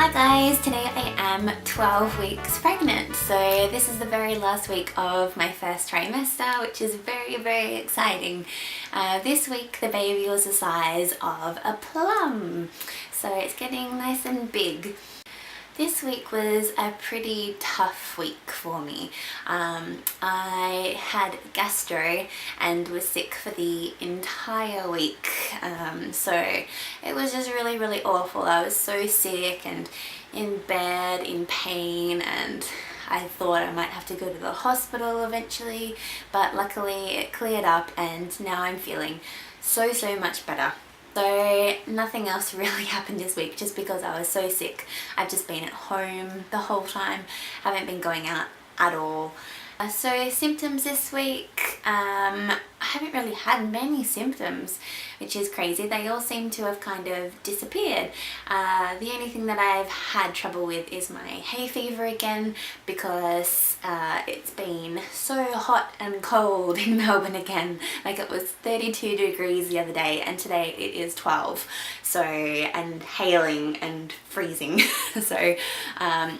Hi guys, today I am 12 weeks pregnant, so this is the very last week of my first trimester, which is very exciting. This week the baby was the size of a plum, so it's getting nice and big. This week was a pretty tough week for me. I had gastro and was sick for the entire week, so it was just really awful. I was so sick and in bed in pain, and I thought I might have to go to the hospital eventually, but luckily it cleared up and now I'm feeling so much better. So nothing else really happened this week just because I was so sick. I've just been at home the whole time, haven't been going out at all. So symptoms this week, I haven't really had many symptoms, which is crazy. They all seem to have kind of disappeared. The only thing that I've had trouble with is my hay fever again, because it's been so hot and cold in Melbourne again. Like, it was 32 degrees the other day and today it is 12. So, and hailing and freezing. So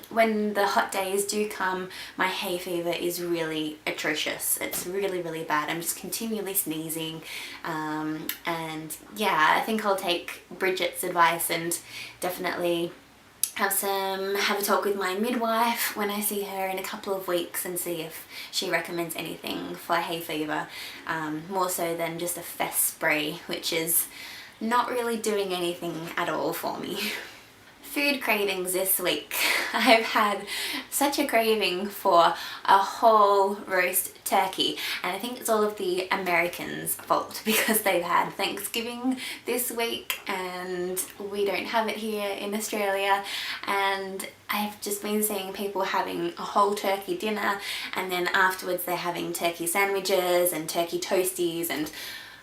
when the hot days do come, my hay fever is really atrocious. It's really bad. I'm just continually sneezing, and yeah, I think I'll take Bridget's advice and definitely have a talk with my midwife when I see her in a couple of weeks and see if she recommends anything for hay fever, more so than just a fess spray, which is not really doing anything at all for me. Food cravings this week. I've had such a craving for a whole roast turkey, and I think it's all of the Americans' fault because they've had Thanksgiving this week and we don't have it here in Australia, and I've just been seeing people having a whole turkey dinner and then afterwards they're having turkey sandwiches and turkey toasties, and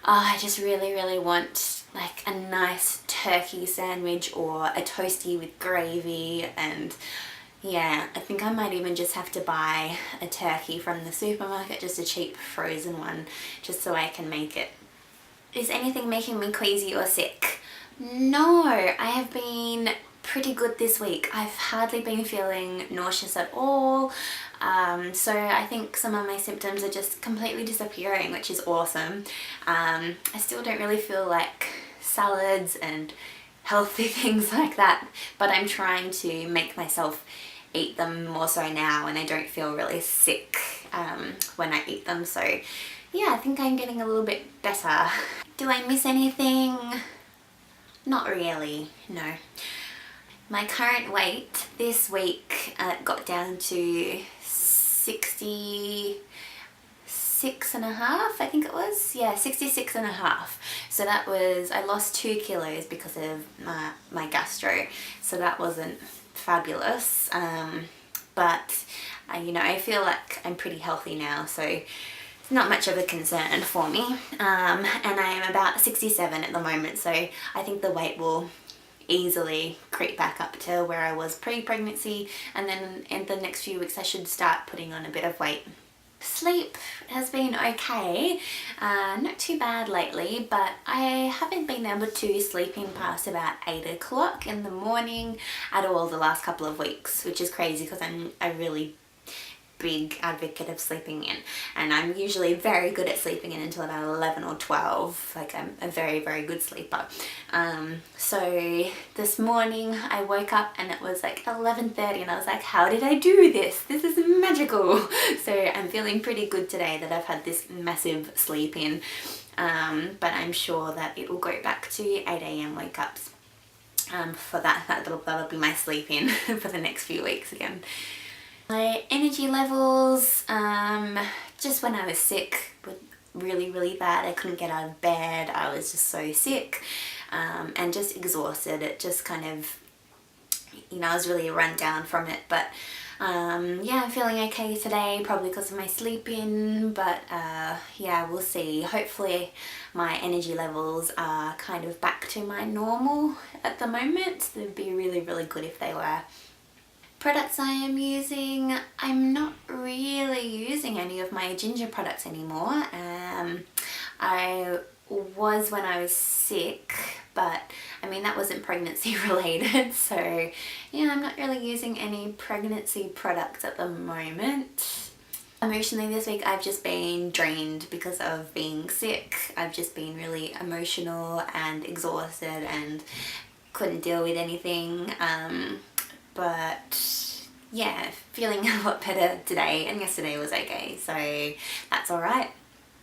I just really want like a nice turkey sandwich or a toastie with gravy. And yeah, I think I might even just have to buy a turkey from the supermarket, just a cheap frozen one, just so I can make it. Is anything making me queasy or sick? No, I have been pretty good this week. I've hardly been feeling nauseous at all. So I think some of my symptoms are just completely disappearing, which is awesome. I still don't really feel like salads and healthy things like that, but I'm trying to make myself eat them more so now, and I don't feel really sick when I eat them. So yeah, I think I'm getting a little bit better. Do I miss anything? Not really, no. My current weight this week got down to 66 and a half, I think it was. Yeah, 66 and a half. So that was, I lost 2 kilos because of my gastro. So that wasn't fabulous. But you know, I feel like I'm pretty healthy now, so it's not much of a concern for me. And I'm about 67 at the moment, so I think the weight will easily creep back up to where I was pre-pregnancy, and then in the next few weeks I should start putting on a bit of weight. Sleep has been okay, not too bad lately, but I haven't been able to sleep in past about 8 o'clock in the morning at all the last couple of weeks, which is crazy because I'm a really big advocate of sleeping in, and I'm usually very good at sleeping in until about 11 or 12. Like, I'm a very good sleeper. So this morning I woke up and it was like 11:30 and I was like, how did I do this? This is magical. So I'm feeling pretty good today that I've had this massive sleep in, but I'm sure that it will go back to 8 AM wake ups. For that'll be my sleep in for the next few weeks again. My energy levels, just when I was sick, were really bad. I couldn't get out of bed. I was just so sick, and just exhausted. It just kind of, you know, I was really run down from it. But yeah, I'm feeling okay today, probably because of my sleep in, but yeah, we'll see. Hopefully my energy levels are kind of back to my normal at the moment. It would be really good if they were. Products I am using, I'm not really using any of my ginger products anymore. I was when I was sick, but I mean that wasn't pregnancy related, so yeah, I'm not really using any pregnancy products at the moment. Emotionally this week I've just been drained because of being sick. I've just been really emotional and exhausted and couldn't deal with anything, but yeah, feeling a lot better today, and yesterday was okay, so that's alright.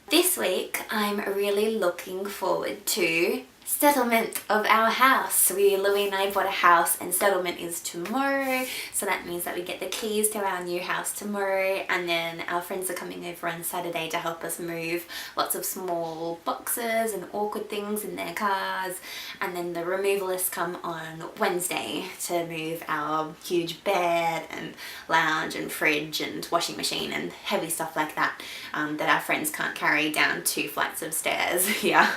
This week I'm really looking forward to settlement of our house. Louie and I bought a house and settlement is tomorrow, so that means that we get the keys to our new house tomorrow, and then our friends are coming over on Saturday to help us move lots of small boxes and awkward things in their cars, and then the removalists come on Wednesday to move our huge bed and lounge and fridge and washing machine and heavy stuff like that that our friends can't carry down 2 flights of stairs here.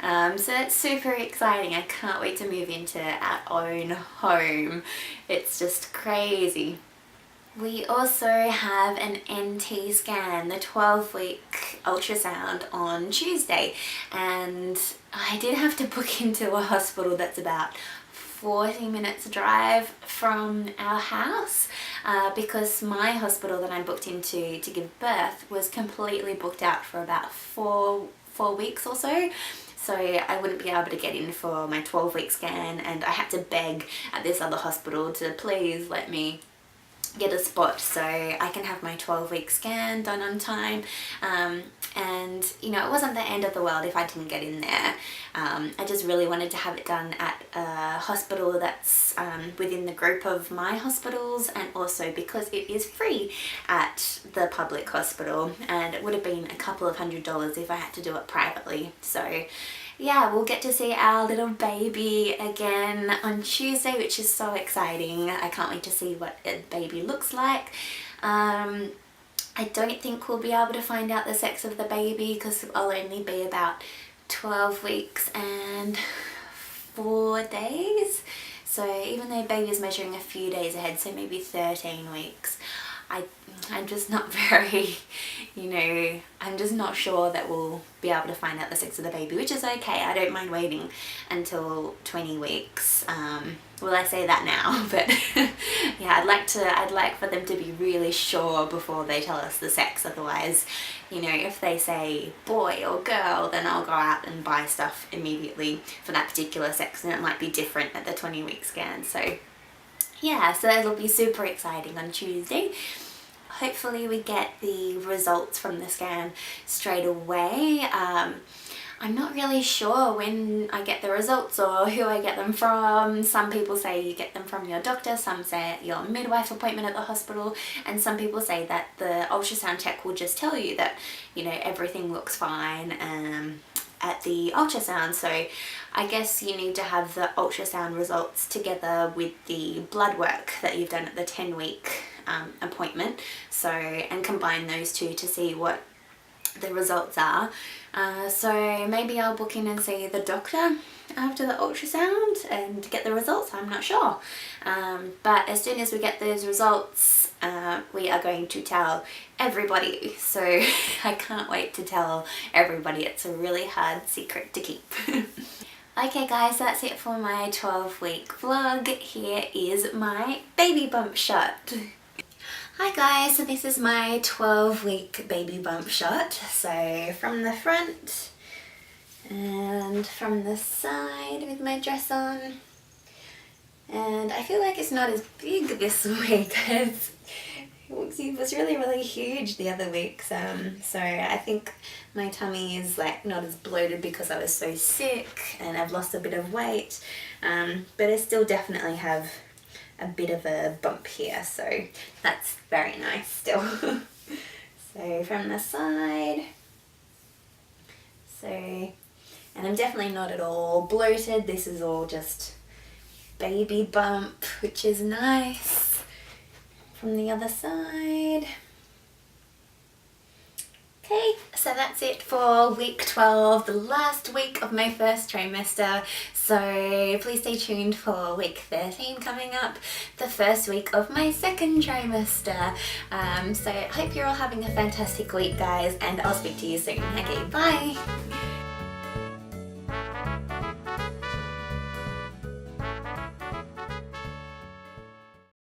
So it's super exciting. I can't wait to move into our own home. It's just crazy. We also have an NT scan, the 12-week ultrasound on Tuesday, and I did have to book into a hospital that's about 40 minutes drive from our house because my hospital that I booked into to give birth was completely booked out for about four weeks or so. So I wouldn't be able to get in for my 12-week scan, and I had to beg at this other hospital to please let me get a spot so I can have my 12-week scan done on time. And you know, it wasn't the end of the world if I didn't get in there. I just really wanted to have it done at a hospital that's within the group of my hospitals, and also because it is free at the public hospital, and it would have been a couple of $100s if I had to do it privately. So yeah, we'll get to see our little baby again on Tuesday, which is so exciting. I can't wait to see what a baby looks like. I don't think we'll be able to find out the sex of the baby because I'll only be about 12 weeks and 4 days. So even though baby's measuring a few days ahead, so maybe 13 weeks, I'm just not very, you know, I'm just not sure that we'll be able to find out the sex of the baby, which is okay. I don't mind waiting until 20 weeks. Well, I say that now, but yeah, I'd like for them to be really sure before they tell us the sex. Otherwise, you know, if they say boy or girl, then I'll go out and buy stuff immediately for that particular sex, and it might be different at the 20-week scan. So yeah, so that'll be super exciting on Tuesday. Hopefully we get the results from the scan straight away. I'm not really sure when I get the results or who I get them from. Some people say you get them from your doctor, some say at your midwife appointment at the hospital, and some people say that the ultrasound tech will just tell you that, you know, everything looks fine at the ultrasound. So I guess you need to have the ultrasound results together with the blood work that you've done at the 10-week appointment, so, and combine those two to see what the results are. So maybe I'll book in and see the doctor after the ultrasound and get the results. I'm not sure, but as soon as we get those results, we are going to tell everybody, so I can't wait to tell everybody. It's a really hard secret to keep. Okay guys, that's it for my 12-week vlog. Here is my baby bump shot. Hi guys, so this is my 12-week baby bump shot. So from the front and from the side with my dress on. And I feel like it's not as big this week as it was really huge the other week. So I think my tummy is like not as bloated because I was so sick and I've lost a bit of weight. But I still definitely have a bit of a bump here, so that's very nice still. So from the side, so, and I'm definitely not at all bloated. This is all just baby bump, which is nice. From the other side. Okay, so that's it for week 12, the last week of my first trimester. So please stay tuned for week 13 coming up, the first week of my second trimester. So I hope you're all having a fantastic week, guys, and I'll speak to you soon. Okay, bye!